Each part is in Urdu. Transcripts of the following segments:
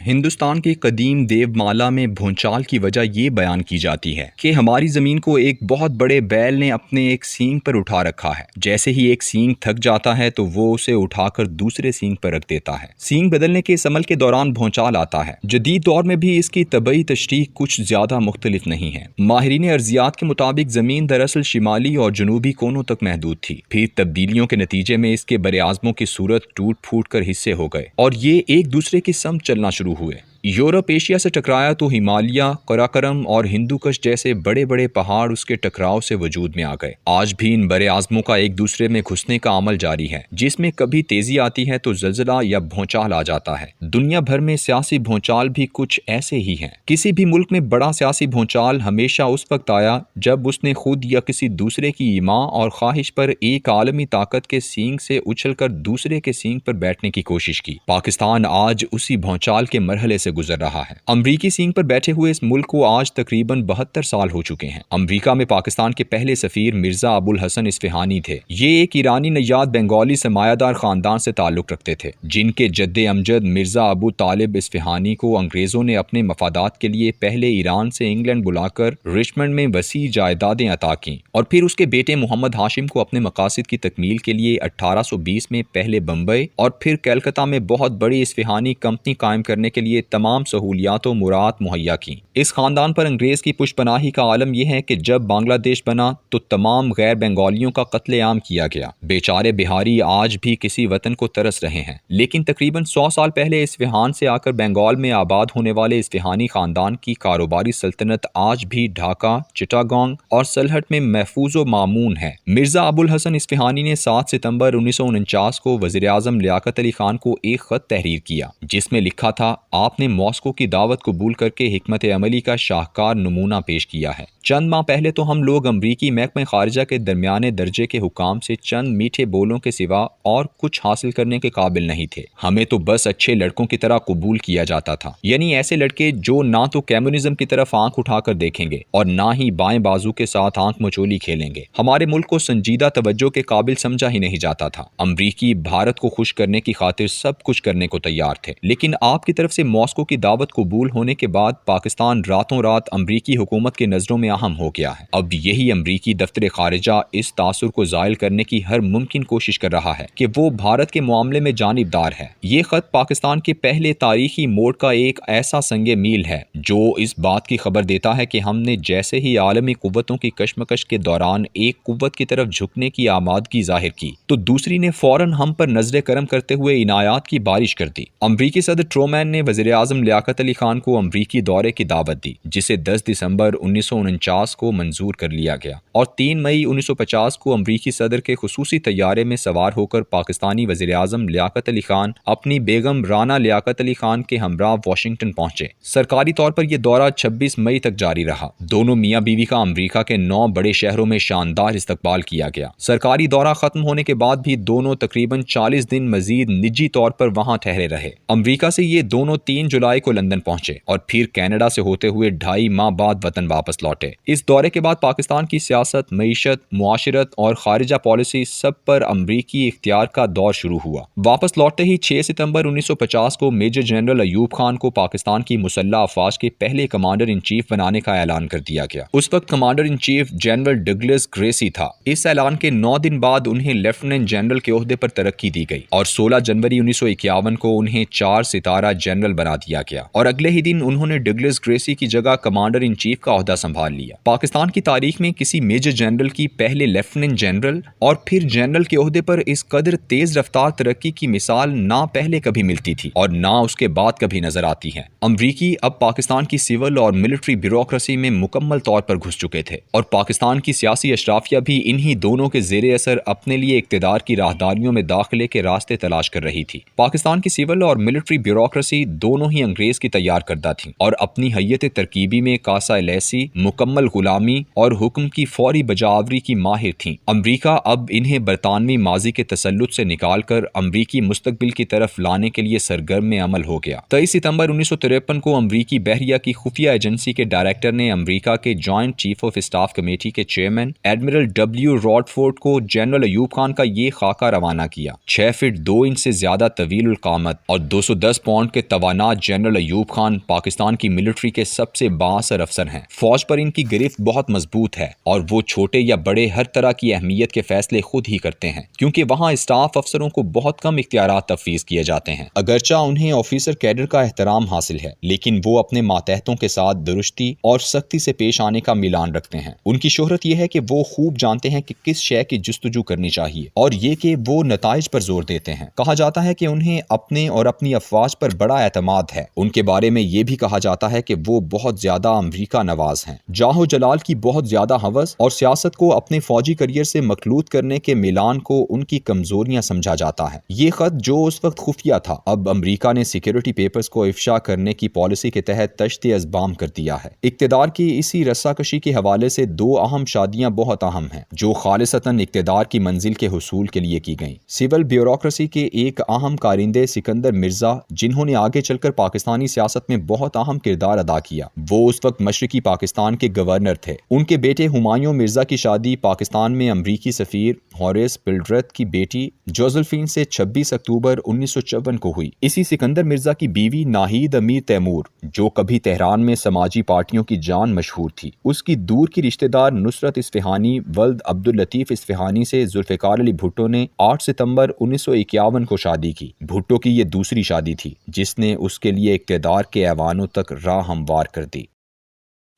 ہندوستان کے قدیم دیو مالا میں بھونچال کی وجہ یہ بیان کی جاتی ہے کہ ہماری زمین کو ایک بہت بڑے بیل نے اپنے ایک سینگ پر اٹھا رکھا ہے۔ جیسے ہی ایک سینگ تھک جاتا ہے تو وہ اسے اٹھا کر دوسرے سینگ پر رکھ دیتا ہے۔ سینگ بدلنے کے اس عمل کے دوران بھونچال آتا ہے۔ جدید دور میں بھی اس کی طبعی تشریح کچھ زیادہ مختلف نہیں ہے۔ ماہرین ارضیات کے مطابق زمین دراصل شمالی اور جنوبی کونوں تک محدود تھی، پھر تبدیلیوں کے نتیجے میں اس کے براعظموں کی صورت ٹوٹ پھوٹ کر حصے ہو گئے اور یہ ایک دوسرے کی سمت چلنا شروع ہوئے۔ یورپ ایشیا سے ٹکرایا تو ہمالیہ، قراقرم اور ہندو کش جیسے بڑے بڑے پہاڑ اس کے ٹکراؤ سے وجود میں آ گئے۔ آج بھی ان بڑے اعظموں کا ایک دوسرے میں گھسنے کا عمل جاری ہے، جس میں کبھی تیزی آتی ہے تو زلزلہ یا بھونچال آ جاتا ہے۔ دنیا بھر میں سیاسی بھونچال بھی کچھ ایسے ہی ہیں۔ کسی بھی ملک میں بڑا سیاسی بھونچال ہمیشہ اس وقت آیا جب اس نے خود یا کسی دوسرے کی ایما اور خواہش پر ایک عالمی طاقت کے سینگ سے اچھل کر دوسرے کے سینگ پر بیٹھنے کی کوشش کی۔ پاکستان آج اسی بھونچال کے مرحلے سے گزر رہا ہے۔ امریکی سینگ پر بیٹھے ہوئے اس ملک کو آج تقریباً 72 سال ہو چکے ہیں۔ امریکہ میں پاکستان کے پہلے سفیر مرزا ابو الحسن اصفہانی تھے۔ یہ ایک ایرانی نژاد بنگالی سرمایہ دار خاندان سے تعلق رکھتے تھے، جن کے جد امجد مرزا ابو طالب اصفہانی کو انگریزوں نے اپنے مفادات کے لیے پہلے ایران سے انگلینڈ بلا کر رچمنڈ میں وسیع جائیدادیں عطا کیں اور پھر اس کے بیٹے محمد ہاشم کو اپنے مقاصد کی تکمیل کے لیے 1820 میں پہلے بمبئی اور پھر کلکتہ میں بہت بڑی اصفہانی کمپنی قائم کرنے کے لیے تمام سہولیات و مراد مہیا کی۔ اس خاندان پر انگریز کی پشت پناہی کا عالم یہ ہے کہ جب بنگلہ دیش بنا تو تمام غیر بنگالیوں کا قتل عام کیا گیا۔ بیچارے بہاری آج بھی کسی وطن کو ترس رہے ہیں، لیکن تقریباً 100 سال پہلے اصفہان سے آ کر بنگال میں آباد ہونے والے اصفہانی خاندان کی کاروباری سلطنت آج بھی ڈھاکہ، چٹاگانگ اور سلہٹ میں محفوظ و مامون ہے۔ مرزا ابو الحسن اصفہانی نے 7 ستمبر 1949 کو وزیر اعظم لیاقت علی خان کو ایک خط تحریر کیا، جس میں لکھا تھا: آپ نے ماسکو کی دعوت قبول کر کے حکمت عملی کا شاہکار نمونہ پیش کیا ہے۔ چند ماہ پہلے تو ہم لوگ امریکی محکمہ خارجہ کے درمیانے درجے کے حکام سے چند میٹھے بولوں کے سوا اور کچھ حاصل کرنے کے قابل نہیں تھے۔ ہمیں تو بس اچھے لڑکوں کی طرح قبول کیا جاتا تھا، یعنی ایسے لڑکے جو نہ تو کمیونزم کی طرف آنکھ اٹھا کر دیکھیں گے اور نہ ہی بائیں بازو کے ساتھ آنکھ مچولی کھیلیں گے۔ ہمارے ملک کو سنجیدہ توجہ کے قابل سمجھا ہی نہیں جاتا تھا۔ امریکی بھارت کو خوش کرنے کی خاطر سب کچھ کرنے کو تیار تھے، لیکن آپ کی طرف سے ماسکو کی دعوت قبول ہونے کے بعد پاکستان راتوں رات امریکی حکومت کی نظروں میں اہم ہو گیا ہے۔ اب یہی امریکی دفتر خارجہ اس تاثر کو زائل کرنے کی ہر ممکن کوشش کر رہا ہے کہ وہ بھارت کے معاملے میں جانبدار ہے۔ یہ خط پاکستان کے پہلے تاریخی موڑ کا ایک ایسا سنگ میل ہے جو اس بات کی خبر دیتا ہے کہ ہم نے جیسے ہی عالمی قوتوں کی کشمکش کے دوران ایک قوت کی طرف جھکنے کی آمادگی ظاہر کی تو دوسری نے فوراً ہم پر نظر کرم کرتے ہوئے عنایات کی بارش کر دی۔ امریکی صدر ٹرومین نے وزیر اعظم لیاقت علی خان کو امریکی دورے کی دعوت دی، جسے 10 دسمبر 1949 کو منظور کر لیا گیا، اور 3 مئی 1950 کو امریکی صدر کے خصوصی طیارے میں سوار ہو کر پاکستانی وزیر اعظم لیاقت علی خان اپنی بیگم رانا لیاقت علی خان کے ہمراہ واشنگٹن پہنچے۔ سرکاری طور پر یہ دورہ 26 مئی تک جاری رہا۔ دونوں میاں بیوی کا امریکہ کے 9 بڑے شہروں میں شاندار استقبال کیا گیا۔ سرکاری دورہ ختم ہونے کے بعد بھی دونوں تقریباً 40 دن مزید نجی طور پر وہاں ٹھہرے رہے۔ امریکہ سے یہ دونوں 3 جولائی کو لندن پہنچے اور پھر کینیڈا سے ہوتے ہوئے 2.5 ماہ بعد وطن واپس لوٹے۔ اس دورے کے بعد پاکستان کی سیاست، معیشت، معاشرت اور خارجہ پالیسی سب پر امریکی اختیار کا دور شروع ہوا۔ واپس لوٹتے ہی 6 ستمبر 1950 کو میجر جنرل ایوب خان کو پاکستان کی مسلح افواج کے پہلے کمانڈر ان چیف بنانے کا اعلان کر دیا گیا۔ اس وقت commander in chief general Douglas Gracey تھا۔ اس اعلان کے 9 دن بعد انہیں لیفٹیننٹ جنرل کے عہدے پر ترقی دی گئی اور 16 جنوری 1951 کو انہیں 4 ستارہ جنرل بنا دیا گیا، اور اگلے ہی دن انہوں نے ڈگلس گریسی کی جگہ کمانڈر ان چیف کا عہدہ سنبھال لیا۔ پاکستان کی تاریخ میں کسی میجر جنرل کی پہلے لیفٹیننٹ جنرل اور پھر جنرل کے عہدے پر اس قدر تیز رفتار ترقی کی مثال نہ پہلے کبھی ملتی تھی اور نہ اس کے بعد کبھی نظر آتی ہے۔ امریکی اب پاکستان کی سول اور ملٹری بیوروکریسی میں مکمل طور پر گھس چکے تھے اور پاکستان کی سیاسی اشرافیہ بھی انہی دونوں کے زیر اثر اپنے لیے اقتدار کی راہداریوں میں داخلے کے راستے تلاش کر رہی تھی۔ پاکستان کی سول اور ملٹری بیوروکریسی دونوں ہی انگریز کی تیار کردہ تھیں اور اپنی حیت ترکیبی میں کاسہ لیسی، مکمل غلامی اور حکم کی فوری بجاوری کی ماہر تھیں۔ امریکہ اب انہیں برطانوی ماضی کے تسلط سے نکال کر امریکی مستقبل کی طرف لانے کے لیے سرگرم عمل ہو گیا۔ 23 ستمبر 1953 کو امریکی بحریہ کی خفیہ ایجنسی کے ڈائریکٹر نے امریکہ کے joint chief of staff committee کے چیئرمین ایڈمرل ڈبلیو راڈفورڈ کو جنرل ایوب خان کا یہ خاکہ روانہ کیا۔ 6 فٹ 2 انچ سے زیادہ طویل القامت اور 210 پاؤنڈ کے توانا جنرل ایوب خان پاکستان کی ملٹری کے سب سے بااثر افسر ہیں۔ فوج پر ان کی گرفت بہت مضبوط ہے اور وہ چھوٹے یا بڑے ہر طرح کی اہمیت کے فیصلے خود ہی کرتے ہیں، کیونکہ وہاں اسٹاف افسروں کو بہت کم اختیارات تفویض کیے جاتے ہیں۔ اگرچہ انہیں آفیسر کیڈر کا احترام حاصل ہے، لیکن وہ اپنے ماتحتوں کے ساتھ درستی اور سختی سے پیش آنے کا میلان رکھتے ہیں۔ ان کی شہرت یہ ہے کہ وہ خوب جانتے ہیں کہ کس شے کی جستجو کرنی چاہیے، اور یہ کہ وہ نتائج پر زور دیتے ہیں۔ کہا جاتا ہے کہ انہیں اپنے اور اپنی افواج پر بڑا اعتماد ہے۔ ان کے بارے میں یہ بھی کہا جاتا ہے کہ وہ بہت زیادہ امریکہ نواز ہیں۔ جاہ و جلال کی بہت زیادہ ہوس اور سیاست کو اپنے فوجی کیریئر سے مخلوط کرنے کے میلان کو ان کی کمزوریاں سمجھا جاتا ہے۔ یہ خط جو اس وقت خفیہ تھا، اب امریکہ نے سیکیورٹی پیپرز کو افشا کرنے کی پالیسی کے تحت تشت ازبام کر دیا ہے۔ اقتدار کی اسی رساکشی کے حوالے سے دو اہم شادیاں بہت اہم ہیں جو خالصتاً اقتدار کی منزل کے حصول کے لیے کی گئیں۔ سول بیوروکریسی کے ایک اہم کارندے سکندر مرزا، جنہوں نے آگے چل کر پاکستانی سیاست میں بہت اہم کردار ادا کیا، وہ اس وقت مشرقی پاکستان کے گورنر تھے۔ ان کے بیٹے ہمایوں مرزا کی شادی پاکستان میں امریکی سفیر ہاریس پلڈرتھ کی بیٹی جوزلفین سے 26 اکتوبر 1954 کو ہوئی۔ اسی سکندر مرزا کی بیوی ناہید امیر تیمور، جو کبھی تہران میں سماجی پارٹیوں کی جان مشہور تھی، اس کی دور کی رشتہ دار نصرت اصفہانی ولد عبداللطیف اصفہانی سے ذوالفقار علی بھٹو نے 8 ستمبر 1951 کو شادی کی۔ بھٹو کی یہ دوسری شادی تھی جس نے اس کے لیے اقتدار کے ایوانوں تک راہ ہموار کر دی۔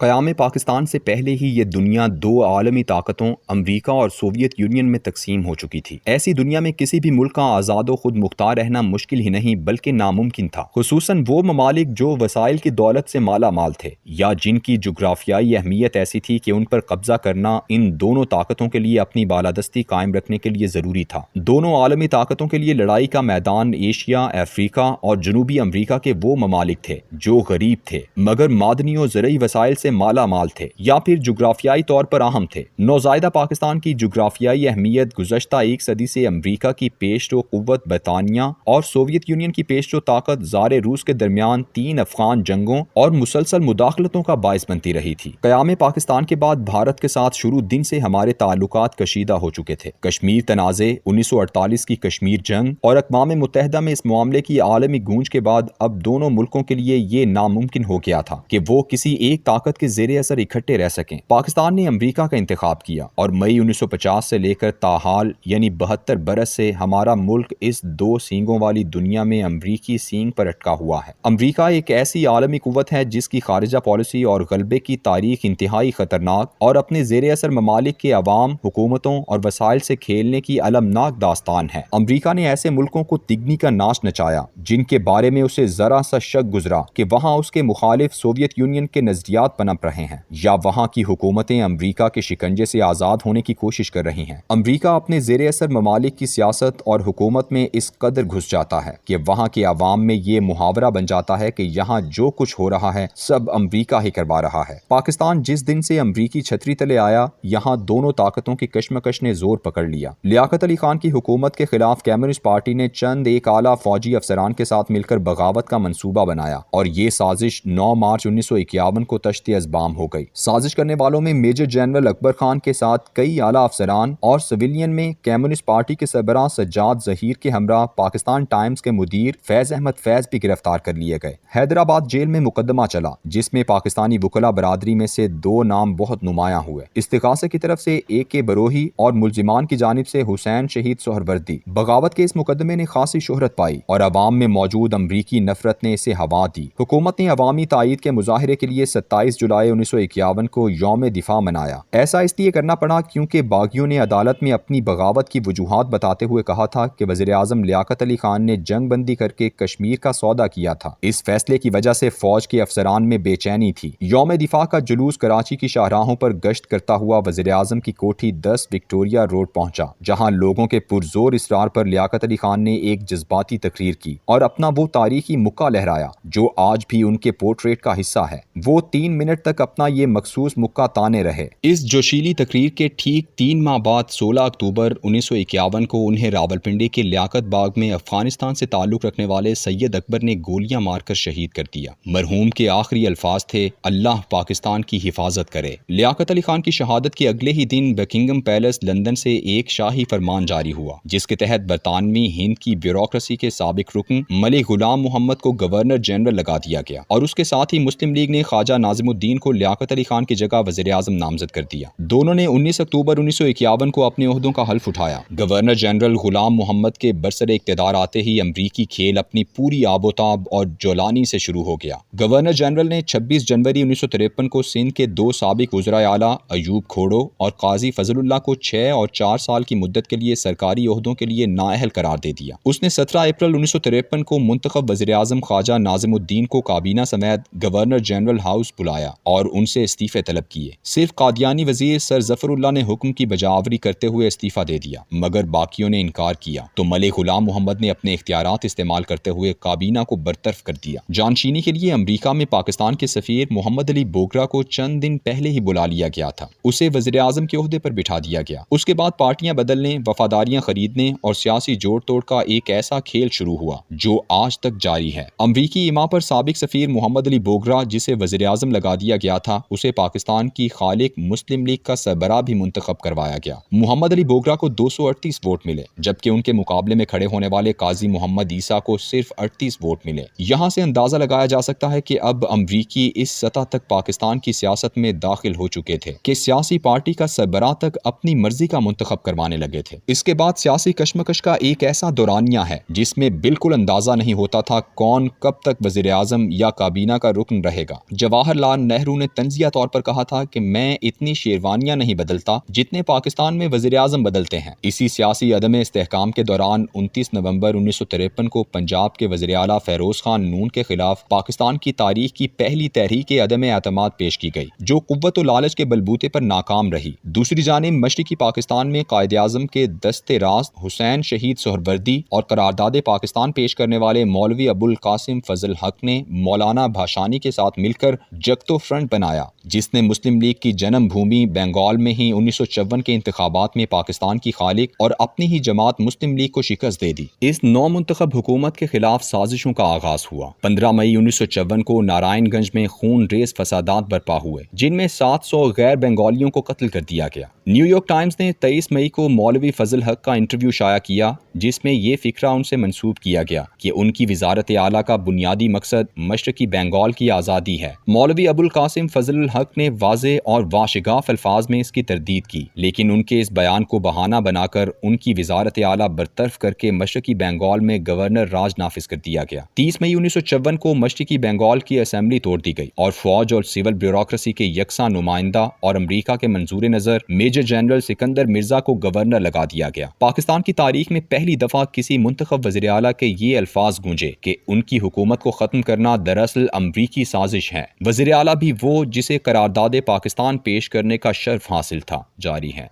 قیام پاکستان سے پہلے ہی یہ دنیا دو عالمی طاقتوں امریکہ اور سوویت یونین میں تقسیم ہو چکی تھی۔ ایسی دنیا میں کسی بھی ملک کا آزاد و خود مختار رہنا مشکل ہی نہیں بلکہ ناممکن تھا، خصوصاً وہ ممالک جو وسائل کی دولت سے مالا مال تھے یا جن کی جغرافیائی اہمیت ایسی تھی کہ ان پر قبضہ کرنا ان دونوں طاقتوں کے لیے اپنی بالادستی قائم رکھنے کے لیے ضروری تھا۔ دونوں عالمی طاقتوں کے لیے لڑائی کا میدان ایشیا، افریقہ اور جنوبی امریکہ کے وہ ممالک تھے جو غریب تھے مگر معدنی و زرعی وسائل سے مالا مال تھے یا پھر جغرافیائی طور پر اہم تھے۔ نوزائیدہ پاکستان کی جغرافیائی اہمیت گزشتہ ایک صدی سے امریکہ کی پیشرو قوت برطانیہ اور سوویت یونین کی پیشرو طاقت زار روس کے درمیان 3 افغان جنگوں اور مسلسل مداخلتوں کا باعث بنتی رہی تھی۔ قیام پاکستان کے بعد بھارت کے ساتھ شروع دن سے ہمارے تعلقات کشیدہ ہو چکے تھے۔ کشمیر تنازع، 1948 کی کشمیر جنگ اور اقوام متحدہ میں اس معاملے کی عالمی گونج کے بعد اب دونوں ملکوں کے لیے یہ ناممکن ہو گیا تھا کہ وہ کسی ایک طاقت کے زیر اثر اکٹھے رہ سکیں۔ پاکستان نے امریکہ کا انتخاب کیا اور مئی 1950 سے لے کر تاحال یعنی 72 برس سے ہمارا ملک اس دو سینگوں والی دنیا میں امریکی سینگ پر اٹکا ہوا ہے۔ امریکہ ایک ایسی عالمی قوت ہے جس کی خارجہ پالیسی اور غلبے کی تاریخ انتہائی خطرناک اور اپنے زیر اثر ممالک کے عوام، حکومتوں اور وسائل سے کھیلنے کی المناک داستان ہے۔ امریکہ نے ایسے ملکوں کو تگنی کا ناش نچایا جن کے بارے میں اسے ذرا سا شک گزرا کہ وہاں اس کے مخالف سوویت یونین کے نظریات پنپ رہے ہیں یا وہاں کی حکومتیں امریکہ کے شکنجے سے آزاد ہونے کی کوشش کر رہی ہیں۔ امریکہ اپنے زیر اثر ممالک کی سیاست اور حکومت میں اس قدر گھس جاتا ہے کہ وہاں کے عوام میں یہ محاورہ بن جاتا ہے کہ یہاں جو کچھ ہو رہا ہے سب امریکہ ہی کروا رہا ہے۔ پاکستان جس دن سے امریکی چھتری تلے آیا، یہاں دونوں طاقتوں کی کشمکش نے زور پکڑ لیا۔ لیاقت علی خان کی حکومت کے خلاف کمیونسٹ پارٹی نے چند ایک اعلیٰ فوجی افسران کے ساتھ مل کر بغاوت کا منصوبہ بنایا اور یہ سازش 9 مارچ 1951 کو تشت ازبام ہو گئی۔ سازش کرنے والوں میں میجر جنرل اکبر خان کے ساتھ کئی اعلیٰ افسران اور سویلین میں کمیونسٹ پارٹی کے سربراہ سجاد ظہیر کے ہمراہ پاکستان ٹائمز کے مدیر فیض احمد فیض بھی گرفتار کر لیے گئے۔ حیدرآباد جیل میں مقدمہ چلا جس میں پاکستانی وکلاء برادری میں سے 2 نام بہت نمایاں ہوئے، استغاثے کی طرف سے AK بروہی اور ملزمان کی جانب سے حسین شہید سہروردی۔ بغاوت کے اس مقدمے نے خاصی شہرت پائی اور عوام میں موجود امریکی نفرت نے اسے ہوا دی۔ حکومت نے عوامی تائید کے مظاہرے کے لیے 27 جولائی 1951 کو یوم دفاع منایا۔ ایسا اس لیے کرنا پڑا کیونکہ باغیوں نے عدالت میں اپنی بغاوت کی وجوہات بتاتے ہوئے کہا تھا کہ وزیر اعظم لیاقت علی خان نے جنگ بندی کر کے کشمیر کا سودا کیا تھا۔ اس فیصلے کی وجہ سے فوج کے افسران میں بے چینی تھی۔ یوم دفاع کا جلوس کراچی کی شاہراہوں پر گشت کرتا ہوا وزیر اعظم کی کوٹھی 10 وکٹوریا روڈ پہنچا، جہاں لوگوں کے پرزور اصرار پر لیاقت علی خان نے ایک جذباتی تقریر کی اور اپنا وہ تاریخی مکہ لہرایا جو آج بھی ان کے پورٹریٹ کا حصہ ہے۔ وہ 3 منٹ منٹ تک اپنا یہ مخصوص مکہ تانے رہے۔ اس جوشیلی تقریر کے ٹھیک 3 ماہ بعد 16 اکتوبر 1951 کو انہیں راولپنڈی کے لیاقت باغ میں افغانستان سے تعلق رکھنے والے سید اکبر نے گولیاں مار کر شہید کر دیا۔ مرحوم کے آخری الفاظ تھے، اللہ پاکستان کی حفاظت کرے۔ لیاقت علی خان کی شہادت کے اگلے ہی دن بکنگم پیلس لندن سے ایک شاہی فرمان جاری ہوا، جس کے تحت برطانوی ہند کی بیوروکریسی کے سابق رکن ملک غلام محمد کو گورنر جنرل لگا دیا گیا، اور اس کے ساتھ ہی مسلم لیگ نے خواجہ ناظم الدین کو لیاقت علی خان کی جگہ وزیر اعظم نامزد کر دیا۔ دونوں نے 19 اکتوبر 1951 کو اپنے عہدوں کا حلف اٹھایا۔ گورنر جنرل غلام محمد کے برسر اقتدار آتے ہی امریکی کھیل اپنی پوری آب و تاب اور جولانی سے شروع ہو گیا۔ گورنر جنرل نے 26 جنوری 1953 کو سندھ کے 2 سابق وزرائے اعلیٰ ایوب کھوڑو اور قاضی فضل اللہ کو 6 اور 4 سال کی مدت کے لیے سرکاری عہدوں کے لیے نااہل قرار دے دیا۔ اس نے 17 اپریل 1953 کو منتخب وزیر اعظم خواجہ ناظم الدین کو کابینہ سمیت گورنر جنرل ہاؤس بلایا اور ان سے استعفے طلب کیے۔ صرف قادیانی وزیر سر ظفر اللہ نے حکم کی بجاوری کرتے ہوئے استعفیٰ دے دیا، مگر باقیوں نے انکار کیا تو ملک غلام محمد نے اپنے اختیارات استعمال کرتے ہوئے کابینہ کو برطرف کر دیا۔ جانشینی کے لیے امریکہ میں پاکستان کے سفیر محمد علی بوگرا کو چند دن پہلے ہی بلا لیا گیا تھا، اسے وزیر اعظم کے عہدے پر بٹھا دیا گیا۔ اس کے بعد پارٹیاں بدلنے، وفاداریاں خریدنے اور سیاسی جوڑ توڑ کا ایک ایسا کھیل شروع ہوا جو آج تک جاری ہے۔ امریکی ایما پر سابق سفیر محمد علی بوگرا، جسے وزیر اعظم لگا دیا گیا تھا، اسے پاکستان کی خالق مسلم لیگ کا سربراہ بھی منتخب کروایا گیا۔ محمد علی بوگرا کو 238 ووٹ ملے، جبکہ ان کے مقابلے میں کھڑے ہونے والے قاضی محمد عیسیٰ کو صرف 38 ووٹ ملے۔ یہاں سے اندازہ لگایا جا سکتا ہے کہ اب امریکی اس سطح تک پاکستان کی سیاست میں داخل ہو چکے تھے کہ سیاسی پارٹی کا سربراہ تک اپنی مرضی کا منتخب کروانے لگے تھے۔ اس کے بعد سیاسی کشمکش کا ایک ایسا دورانیہ ہے جس میں بالکل اندازہ نہیں ہوتا تھا کون کب تک وزیر اعظم یا کابینہ کا رکن رہے گا۔ جواہر لال نہرو نے طنزیہ طور پر کہا تھا کہ میں اتنی شیروانیاں نہیں بدلتا جتنے پاکستان میں وزیر اعظم بدلتے ہیں۔ اسی سیاسی عدم استحکام کے دوران 29 نومبر 1953 کو پنجاب کے وزیر اعلیٰ فیروز خان نون کے خلاف پاکستان کی تاریخ کی پہلی تحریک عدم اعتماد پیش کی گئی، جو قوت و لالچ کے بلبوتے پر ناکام رہی۔ دوسری جانب مشرقی پاکستان میں قائد اعظم کے دست راست حسین شہید سہروردی اور قرارداد پاکستان پیش کرنے والے مولوی ابو القاسم فضل حق نے مولانا بھاشانی کے ساتھ مل کر جگتو فرنٹ بنایا، جس نے مسلم لیگ کی جنم بھومی بنگال میں ہی 1954 کے انتخابات میں پاکستان کی خالق اور اپنی ہی جماعت مسلم لیگ کو شکست دے دی۔ اس نو منتخب حکومت کے خلاف سازشوں کا آغاز ہوا۔ 15 مئی 1954 کو نارائن گنج میں خون ریز فسادات برپا ہوئے، جن میں 700 غیر بنگالیوں کو قتل کر دیا گیا۔ نیو یارک ٹائمز نے 23 مئی کو مولوی فضل حق کا انٹرویو شائع کیا، جس میں یہ فقرہ ان سے منسوب کیا گیا کہ ان کی وزارت اعلیٰ کا بنیادی مقصد مشرقی بنگال کی آزادی ہے۔ مولوی ابو القاسم فضل الحق نے واضح اور واشگاف الفاظ میں اس کی تردید کی، لیکن ان کے اس بیان کو بہانہ بنا کر ان کی وزارت اعلیٰ برطرف کر کے مشرقی بنگال میں گورنر راج نافذ کر دیا گیا۔ 30 مئی 1954 کو مشرقی بنگال کی اسمبلی توڑ دی گئی اور فوج اور سول بیوروکریسی کے یکساں نمائندہ اور امریکہ کے منظور نظر میجر جنرل سکندر مرزا کو گورنر لگا دیا گیا۔ پاکستان کی تاریخ میں پہلی دفعہ کسی منتخب وزیر اعلیٰ کے یہ الفاظ گونجے کہ ان کی حکومت کو ختم کرنا دراصل امریکی سازش ہے۔ وزیر اعلیٰ بھی وہ جسے قرارداد پاکستان پیش کرنے کا شرف حاصل تھا، جاری ہے۔